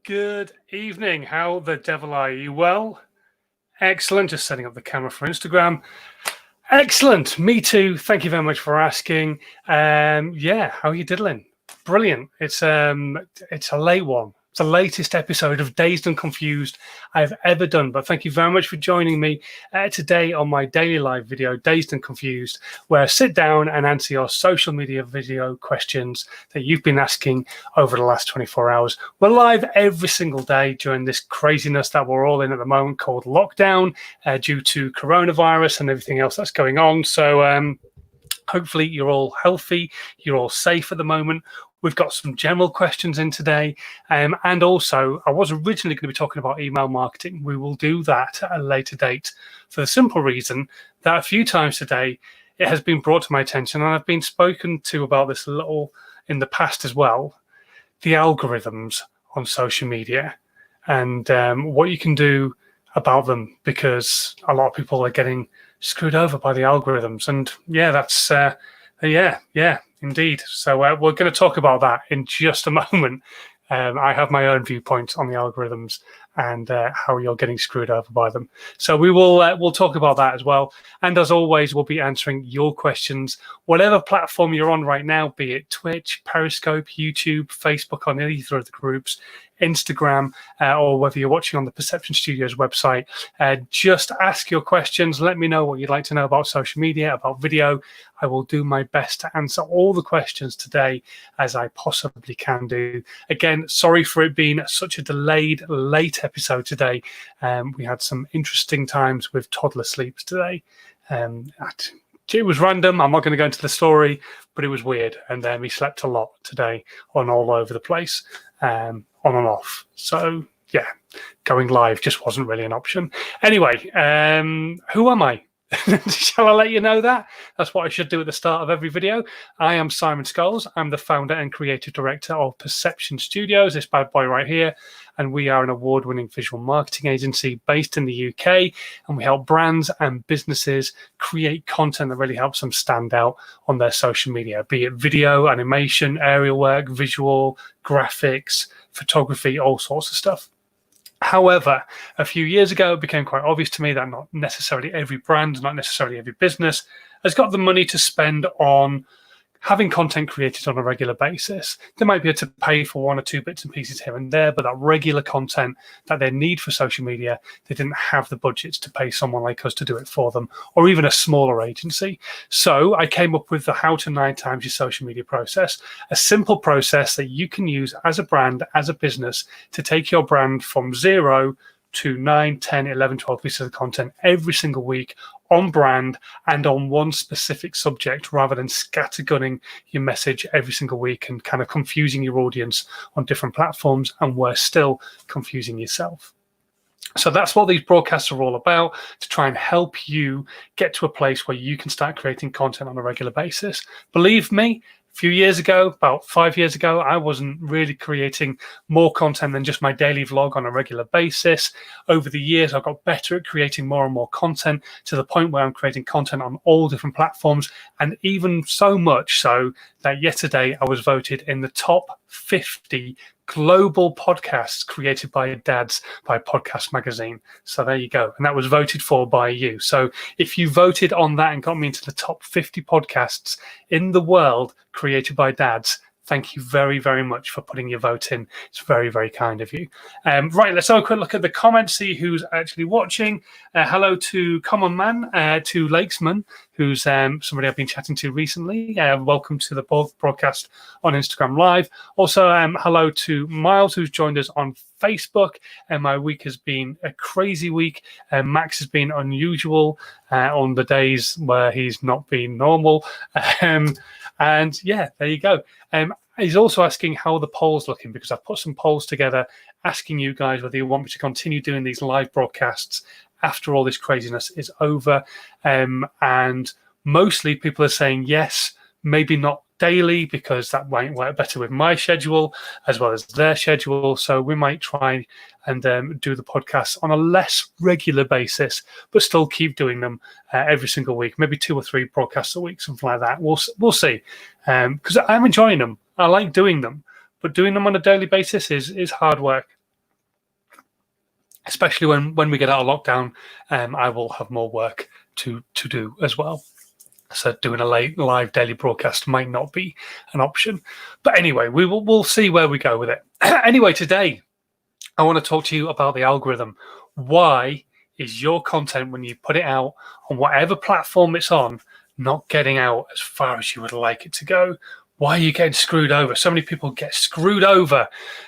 Good evening. How the devil are you? Well, excellent. Just setting up the camera for Instagram. Excellent. Me too. Thank you very much for asking. Yeah, how are you diddling? Brilliant. It's a late one. It's the latest episode of Dazed and Confused I've ever done. But thank you very much for joining me today on my daily live video, Dazed and Confused, where I sit down and answer your social media video questions that you've been asking over the last 24 hours. We're live every single day during this craziness that we're all in at the moment called lockdown due to coronavirus and everything else that's going on. So hopefully you're all healthy, you're all safe at the moment. We've got some general questions in today. And also, I was originally going to be talking about email marketing. We will do that at a later date for the simple reason that a few times today, it has been brought to my attention, and I've been spoken to about this a little in the past as well, the algorithms on social media and what you can do about them, because a lot of people are getting screwed over by the algorithms. And yeah, that's yeah, indeed. So we're going to talk about that in just a moment. I have my own viewpoint on the algorithms and how you're getting screwed over by them. So we'll talk about that as well. And as always, we'll be answering your questions, whatever platform you're on right now, be it Twitch, Periscope, YouTube, Facebook on either of the groups, Instagram, or whether you're watching on the Perception Studios website. Just ask your questions. Let me know what you'd like to know about social media, about video. I will do my best to answer all the questions today as I possibly can do. Again, sorry for it being such a delayed, late episode today. We had some interesting times with toddler sleeps today. It was random. I'm not going to go into the story, but it was weird. And he slept a lot today on all over the place, on and off. So, yeah, going live just wasn't really an option. Anyway, who am I? Shall I let you know that? That's what I should do at the start of every video. I am Simon Scholes. I'm the founder and creative director of Perception Studios, this bad boy right here. And we are an award-winning visual marketing agency based in the UK. And we help brands and businesses create content that really helps them stand out on their social media, be it video, animation, aerial work, visual, graphics, photography, all sorts of stuff. However, a few years ago, it became quite obvious to me that not necessarily every brand, not necessarily every business has got the money to spend on having content created on a regular basis. They might be able to pay for one or two bits and pieces here and there, but that regular content that they need for social media, they didn't have the budgets to pay someone like us to do it for them, or even a smaller agency. So I came up with the How to 9 Times Your Social Media process, a simple process that you can use as a brand, as a business, to take your brand from 0 to 9, 10, 11, 12 pieces of content every single week on brand and on one specific subject, rather than scattergunning your message every single week and kind of confusing your audience on different platforms, and worse still, confusing yourself. So that's what these broadcasts are all about, to try and help you get to a place where you can start creating content on a regular basis. Believe me, a few years ago, about 5 years ago, I wasn't really creating more content than just my daily vlog on a regular basis. Over the years, I got better at creating more and more content, to the point where I'm creating content on all different platforms, and even so much so that yesterday I was voted in the top 50 global podcasts created by dads by Podcast Magazine. So there you go. And that was voted for by you. So if you voted on that and got me into the top 50 podcasts in the world created by dads, thank you very, very much for putting your vote in. It's very, very kind of you. Right, let's have a quick look at the comments, see who's actually watching. Hello to Common Man, to Lakesman, who's somebody I've been chatting to recently. Welcome to the broadcast on Instagram Live. Also, hello to Miles, who's joined us on Facebook. My week has been a crazy week. Max has been unusual on the days where he's not been normal. And yeah, there you go. He's also asking how the poll's looking, because I've put some polls together asking you guys whether you want me to continue doing these live broadcasts after all this craziness is over. And mostly people are saying yes, maybe not daily, because that might work better with my schedule as well as their schedule. So we might try and do the podcasts on a less regular basis, but still keep doing them every single week, maybe 2 or 3 broadcasts a week, something like that. We'll see, because I'm enjoying them. I like doing them, but doing them on a daily basis is hard work. especially when we get out of lockdown, I will have more work to do as well. So doing a live daily broadcast might not be an option. But anyway, we'll see where we go with it. Anyway, today I want to talk to you about the algorithm. Why is your content, when you put it out on whatever platform it's on, not getting out as far as you would like it to go? Why are you getting screwed over? So many people get screwed over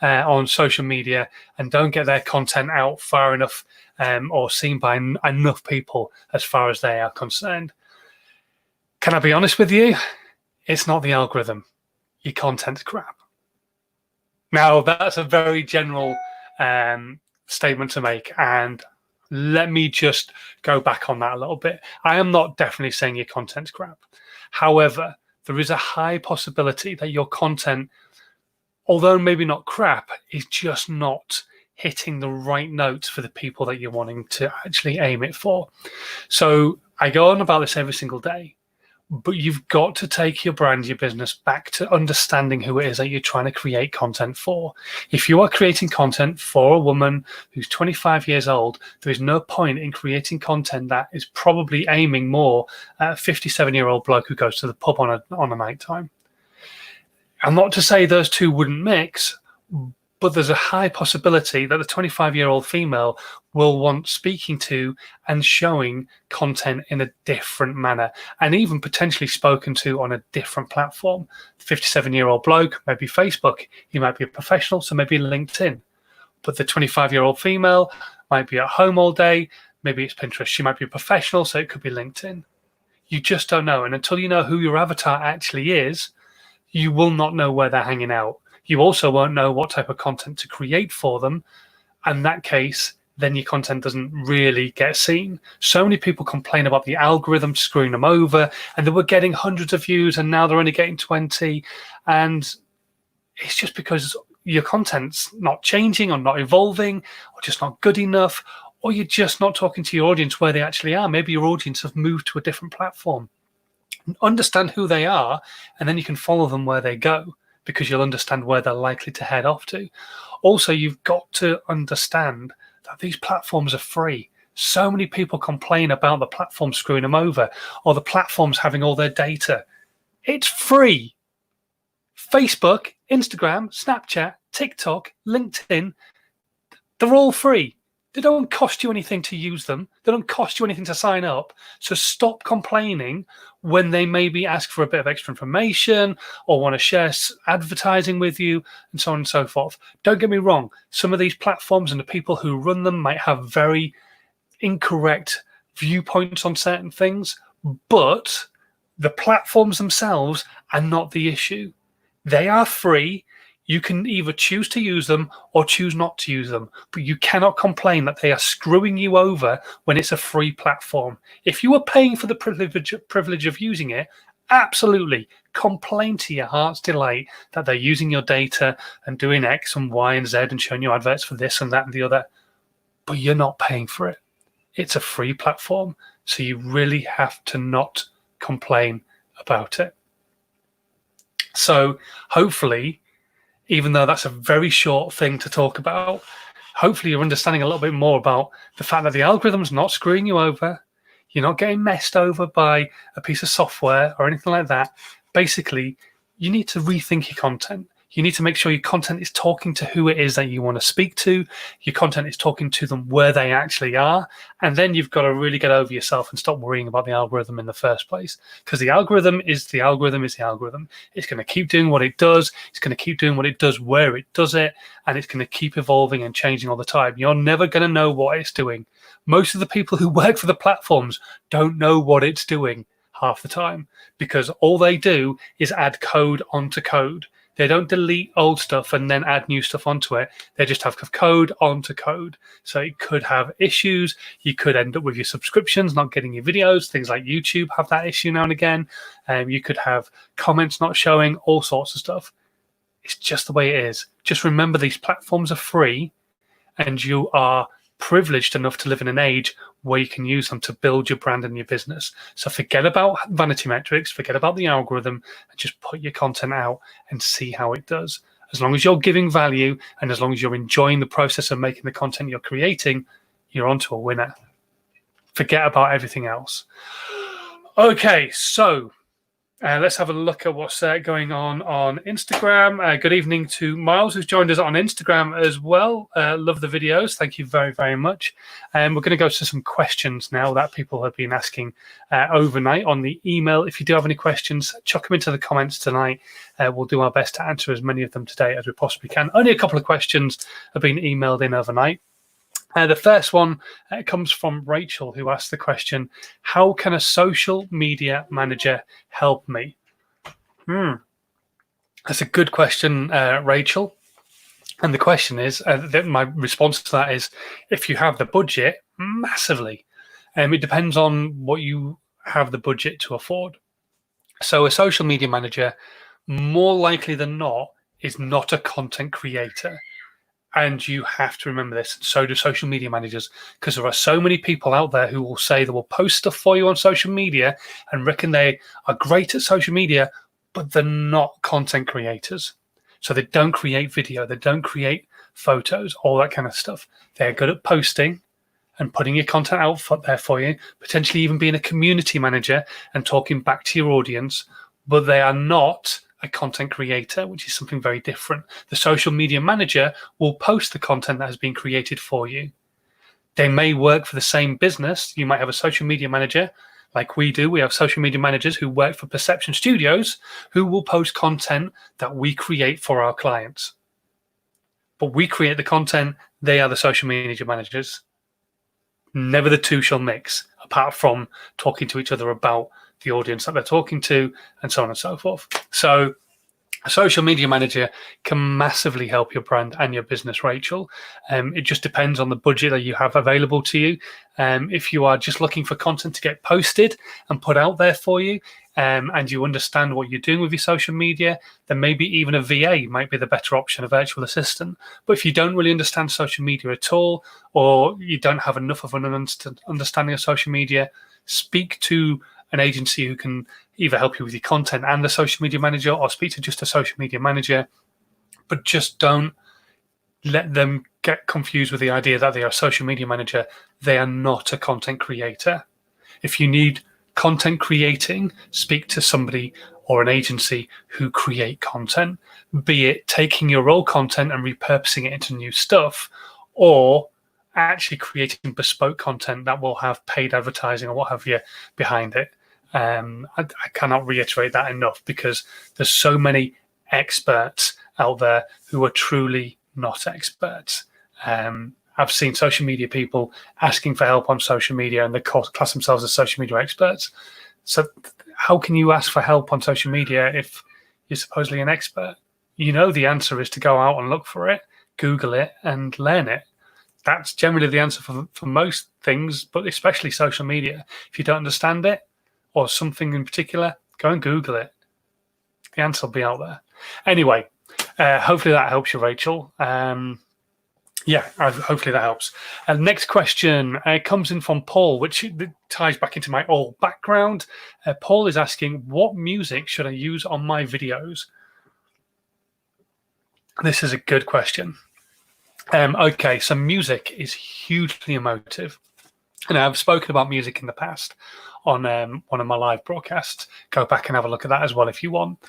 on social media and don't get their content out far enough or seen by enough people as far as they are concerned. Can I be honest with you? It's not the algorithm. Your content's crap. Now, that's a very general statement to make, and let me just go back on that a little bit. I am not definitely saying your content's crap. However, there is a high possibility that your content, although maybe not crap, is just not hitting the right notes for the people that you're wanting to actually aim it for. So I go on about this every single day. But you've got to take your brand, your business back to understanding who it is that you're trying to create content for. If you are creating content for a woman who's 25 years old, there is no point in creating content that is probably aiming more at a 57-year-old bloke who goes to the pub on a night time. And not to say those two wouldn't mix, but there's a high possibility that the 25-year-old female will want speaking to and showing content in a different manner, and even potentially spoken to on a different platform. The 57-year-old bloke, maybe Facebook, he might be a professional, so maybe LinkedIn. But the 25-year-old female might be at home all day, maybe it's Pinterest. She might be a professional, so it could be LinkedIn. You just don't know. And until you know who your avatar actually is, you will not know where they're hanging out. You also won't know what type of content to create for them. And in that case, then your content doesn't really get seen. So many people complain about the algorithm screwing them over, and they were getting hundreds of views and now they're only getting 20. And it's just because your content's not changing or not evolving or just not good enough, or you're just not talking to your audience where they actually are. Maybe your audience have moved to a different platform. Understand who they are, and then you can follow them where they go, because you'll understand where they're likely to head off to. Also, you've got to understand that these platforms are free. So many people complain about the platform screwing them over or the platforms having all their data. It's free. Facebook, Instagram, Snapchat, TikTok, LinkedIn, they're all free. They don't cost you anything to use them. They don't cost you anything to sign up. So stop complaining when they maybe ask for a bit of extra information or want to share advertising with you and so on and so forth. Don't get me wrong. Some of these platforms and the people who run them might have very incorrect viewpoints on certain things, but the platforms themselves are not the issue. They are free. You can either choose to use them or choose not to use them, but you cannot complain that they are screwing you over when it's a free platform. If you are paying for the privilege of using it, absolutely complain to your heart's delight that they're using your data and doing X and Y and Z and showing you adverts for this and that and the other, but you're not paying for it. It's a free platform, so you really have to not complain about it. So hopefully, even though that's a very short thing to talk about, hopefully you're understanding a little bit more about the fact that the algorithm's not screwing you over. You're not getting messed over by a piece of software or anything like that. Basically, you need to rethink your content. You need to make sure your content is talking to who it is that you want to speak to. Your content is talking to them where they actually are. And then you've got to really get over yourself and stop worrying about the algorithm in the first place. Because the algorithm is the algorithm is the algorithm. It's going to keep doing what it does. It's going to keep doing what it does where it does it. And it's going to keep evolving and changing all the time. You're never going to know what it's doing. Most of the people who work for the platforms don't know what it's doing half the time, because all they do is add code onto code. They don't delete old stuff and then add new stuff onto it. They just have code onto code. So it could have issues. You could end up with your subscriptions not getting your videos. Things like YouTube have that issue now and again. You could have comments not showing, all sorts of stuff. It's just the way it is. Just remember, these platforms are free and you are privileged enough to live in an age where you can use them to build your brand and your business. So forget about vanity metrics, forget about the algorithm, and just put your content out and see how it does. As long as you're giving value and as long as you're enjoying the process of making the content you're creating, you're onto a winner. Forget about everything else. Okay, so let's have a look at what's going on Instagram. Good evening to Miles, who's joined us on Instagram as well. Love the videos. Thank you very, very much. And we're going to go to some questions now that people have been asking overnight on the email. If you do have any questions, chuck them into the comments tonight. We'll do our best to answer as many of them today as we possibly can. Only a couple of questions have been emailed in overnight. The first one comes from Rachel, who asked the question, how can a social media manager help me? That's a good question, Rachel. And the question is, my response to that is, if you have the budget, massively. It depends on what you have the budget to afford. So a social media manager, more likely than not, is not a content creator. And you have to remember this. So do social media managers, because there are so many people out there who will say they will post stuff for you on social media and reckon they are great at social media, but they're not content creators. So they don't create video, they don't create photos, all that kind of stuff. They're good at posting and putting your content out there for you, potentially even being a community manager and talking back to your audience, but they are not a content creator, which is something very different. The social media manager will post the content that has been created for you. They may work for the same business. You might have a social media manager like we do. We have social media managers who work for Perception Studios who will post content that we create for our clients. But we create the content, they are the social media managers. Never the two shall mix, apart from talking to each other about the audience that they're talking to, and so on and so forth. So a social media manager can massively help your brand and your business, Rachel. It just depends on the budget that you have available to you. If you are just looking for content to get posted and put out there for you, and you understand what you're doing with your social media, then maybe even a VA might be the better option, a virtual assistant. But if you don't really understand social media at all, or you don't have enough of an understanding of social media, speak to an agency who can either help you with your content and the social media manager, or speak to just a social media manager. But just don't let them get confused with the idea that they are a social media manager. They are not a content creator. If you need content creating, speak to somebody or an agency who create content, be it taking your old content and repurposing it into new stuff, or actually creating bespoke content that will have paid advertising or what have you behind it. I cannot reiterate that enough, because there's so many experts out there who are truly not experts. I've seen social media people asking for help on social media, and they class themselves as social media experts. So how can you ask for help on social media if you're supposedly an expert? You know the answer is to go out and look for it, Google it, and learn it. That's generally the answer for most things, but especially social media. If you don't understand it, or something in particular, go and Google it. The answer will be out there. Anyway, hopefully that helps you, Rachel. Hopefully that helps. Next question comes in from Paul, which ties back into my old background. Paul is asking, what music should I use on my videos? This is a good question. Okay, so music is hugely emotive. And I've spoken about music in the past on one of my live broadcasts. Go back and have a look at that as well if you want.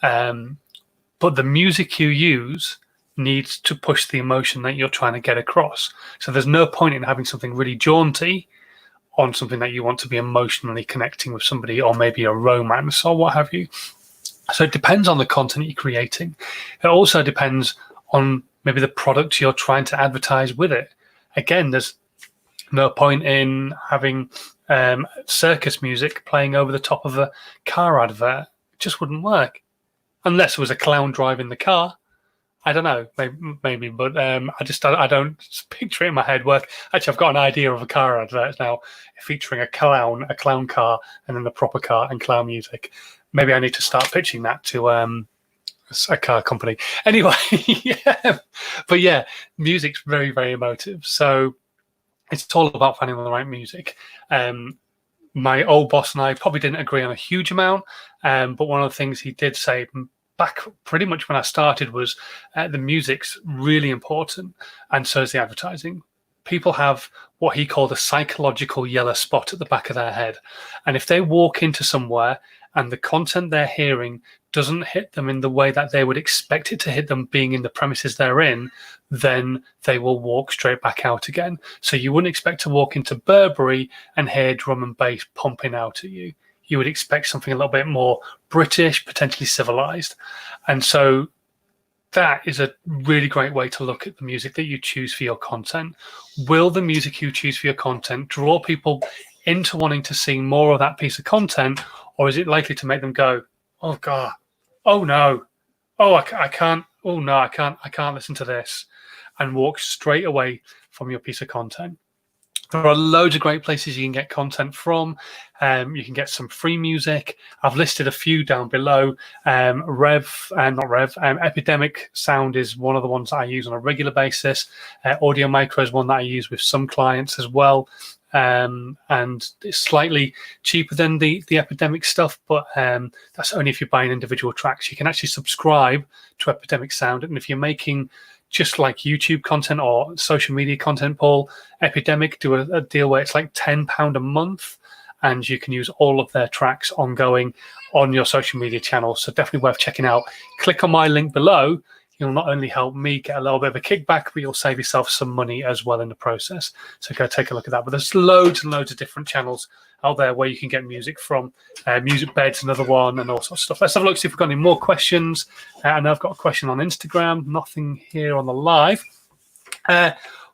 But the music you use needs to push the emotion that you're trying to get across. So there's no point in having something really jaunty on something that you want to be emotionally connecting with somebody, or maybe a romance or what have you. So it depends on the content you're creating. It also depends on maybe the product you're trying to advertise with it. Again, there's no point in having circus music playing over the top of a car advert. It just wouldn't work. Unless it was a clown driving the car. I don't know, maybe, but I don't picture it in my head. Actually, I've got an idea of a car advert now featuring a clown car, and then the proper car and clown music. Maybe I need to start pitching that to a car company. Anyway, yeah. But yeah, music's very, very emotive. So it's all about finding the right music. My old boss and I probably didn't agree on a huge amount, but one of the things he did say back pretty much when I started was the music's really important, and so is the advertising. People have what he called a psychological yellow spot at the back of their head. And if they walk into somewhere and the content they're hearing doesn't hit them in the way that they would expect it to hit them being in the premises they're in, then they will walk straight back out again. So you wouldn't expect to walk into Burberry and hear drum and bass pumping out at you. You would expect something a little bit more British, potentially civilized. And so that is a really great way to look at the music that you choose for your content. Will the music you choose for your content draw people into wanting to see more of that piece of content, or is it likely to make them go, "Oh God, oh no, oh I can't, oh no, I can't listen to this," and walk straight away from your piece of content? There are loads of great places you can get content from. You can get some free music. I've listed a few down below. Epidemic Sound is one of the ones that I use on a regular basis. Audio Micro is one that I use with some clients as well. And it's slightly cheaper than the Epidemic stuff, but that's only if you're buying individual tracks. You can actually subscribe to Epidemic Sound, and if you're making just like YouTube content or social media content, Paul, Epidemic do a deal where it's like £10 a month, and you can use all of their tracks ongoing on your social media channel. So definitely worth checking out. Click on my link below. You'll not only help me get a little bit of a kickback, but you'll save yourself some money as well in the process. So go take a look at that. But there's loads and loads of different channels out there where you can get music from. Music Bed's another one, and all sorts of stuff. Let's have a look, see if we've got any more questions. I know I've got a question on Instagram, nothing here on the live.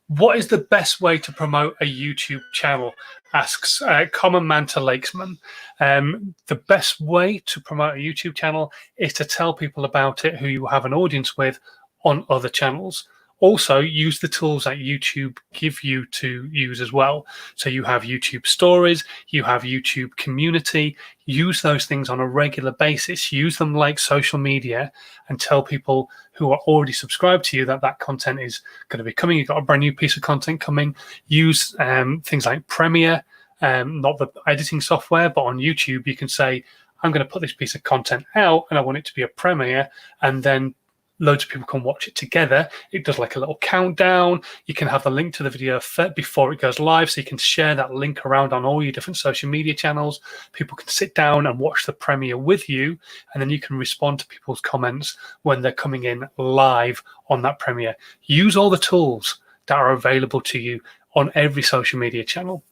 What is the best way to promote a YouTube channel? Asks Common Man to Lakesman. The best way to promote a YouTube channel is to tell people about it who you have an audience with on other channels. Also, use the tools that YouTube give you to use as well. So you have YouTube Stories, you have YouTube Community. Use those things on a regular basis. Use them like social media and tell people who are already subscribed to you that that content is going to be coming. You've got a brand new piece of content coming. Use things like Premiere, not the editing software, but on YouTube, you can say, I'm going to put this piece of content out and I want it to be a premiere, and then loads of people can watch it together. It does like a little countdown. You can have the link to the video before it goes live, so you can share that link around on all your different social media channels. People can sit down and watch the premiere with you, and then you can respond to people's comments when they're coming in live on that premiere. Use all the tools that are available to you on every social media channel.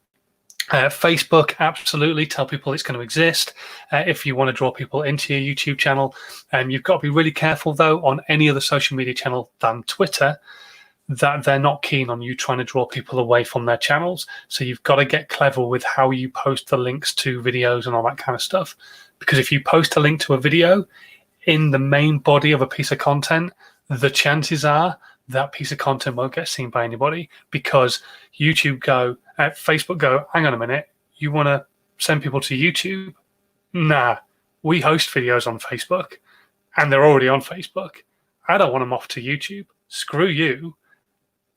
Facebook, absolutely. Tell people it's going to exist if you want to draw people into your YouTube channel. You've got to be really careful, though, on any other social media channel than Twitter, that they're not keen on you trying to draw people away from their channels. So you've got to get clever with how you post the links to videos and all that kind of stuff. Because if you post a link to a video in the main body of a piece of content, the chances are that piece of content won't get seen by anybody, because Facebook go, hang on a minute, you want to send people to YouTube? Nah, we host videos on Facebook and they're already on Facebook. I don't want them off to YouTube. Screw you.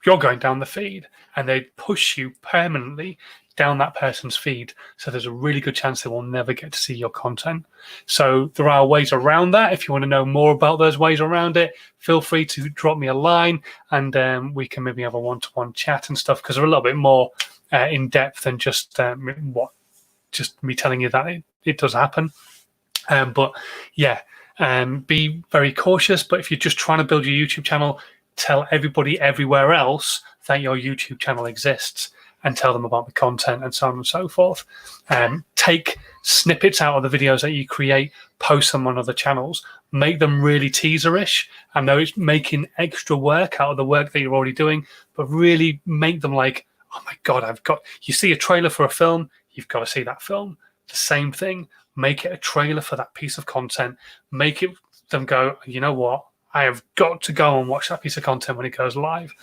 You're going down the feed. And they push you permanently down that person's feed. So there's a really good chance they will never get to see your content. So there are ways around that. If you want to know more about those ways around it, feel free to drop me a line, and we can maybe have a one-to-one chat and stuff, because they're a little bit more in depth than just me telling you that it does happen. But yeah, be very cautious. But if you're just trying to build your YouTube channel, tell everybody everywhere else that your YouTube channel exists, and tell them about the content and so on and so forth. Take snippets out of the videos that you create, post them on other channels, make them really teaserish. I know it's making extra work out of the work that you're already doing, but really make them like, oh my God, you see a trailer for a film, you've got to see that film. The same thing, make it a trailer for that piece of content. Make it them go, you know what? I have got to go and watch that piece of content when it goes live.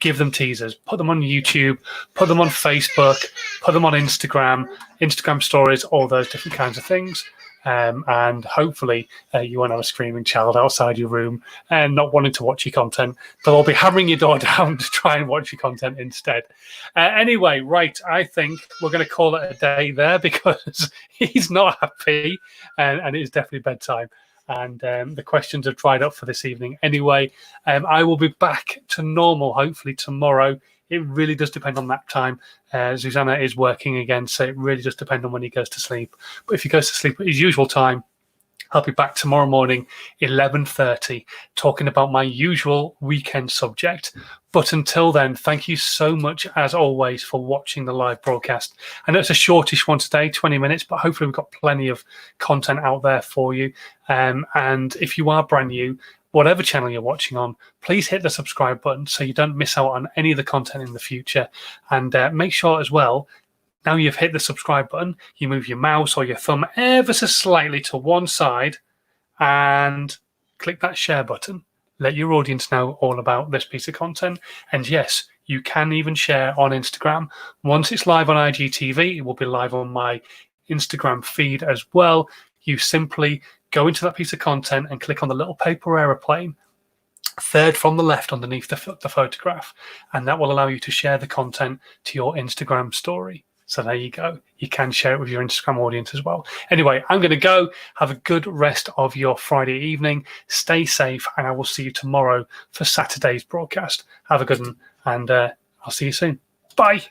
Give them teasers, put them on YouTube, put them on Facebook, put them on Instagram stories, all those different kinds of things. And hopefully you won't have a screaming child outside your room and not wanting to watch your content. They'll all be hammering your door down to try and watch your content instead. Anyway, right, I think we're going to call it a day there, because he's not happy, and it is definitely bedtime. and the questions have dried up for this evening anyway. I will be back to normal hopefully tomorrow. It really does depend on that time. Susanna is working again, so it really does depend on when he goes to sleep. But if he goes to sleep at his usual time, I'll be back tomorrow morning, 11:30, talking about my usual weekend subject. But until then, thank you so much, as always, for watching the live broadcast. I know it's a shortish one today, 20 minutes, but hopefully we've got plenty of content out there for you. And if you are brand new, whatever channel you're watching on, please hit the subscribe button so you don't miss out on any of the content in the future. And make sure as well, now you've hit the subscribe button, you move your mouse or your thumb ever so slightly to one side and click that share button. Let your audience know all about this piece of content. And yes, you can even share on Instagram. Once it's live on IGTV, it will be live on my Instagram feed as well. You simply go into that piece of content and click on the little paper aeroplane, third from the left underneath the photograph, and that will allow you to share the content to your Instagram story. So there you go. You can share it with your Instagram audience as well. Anyway, I'm going to go. Have a good rest of your Friday evening. Stay safe, and I will see you tomorrow for Saturday's broadcast. Have a good one, and I'll see you soon. Bye.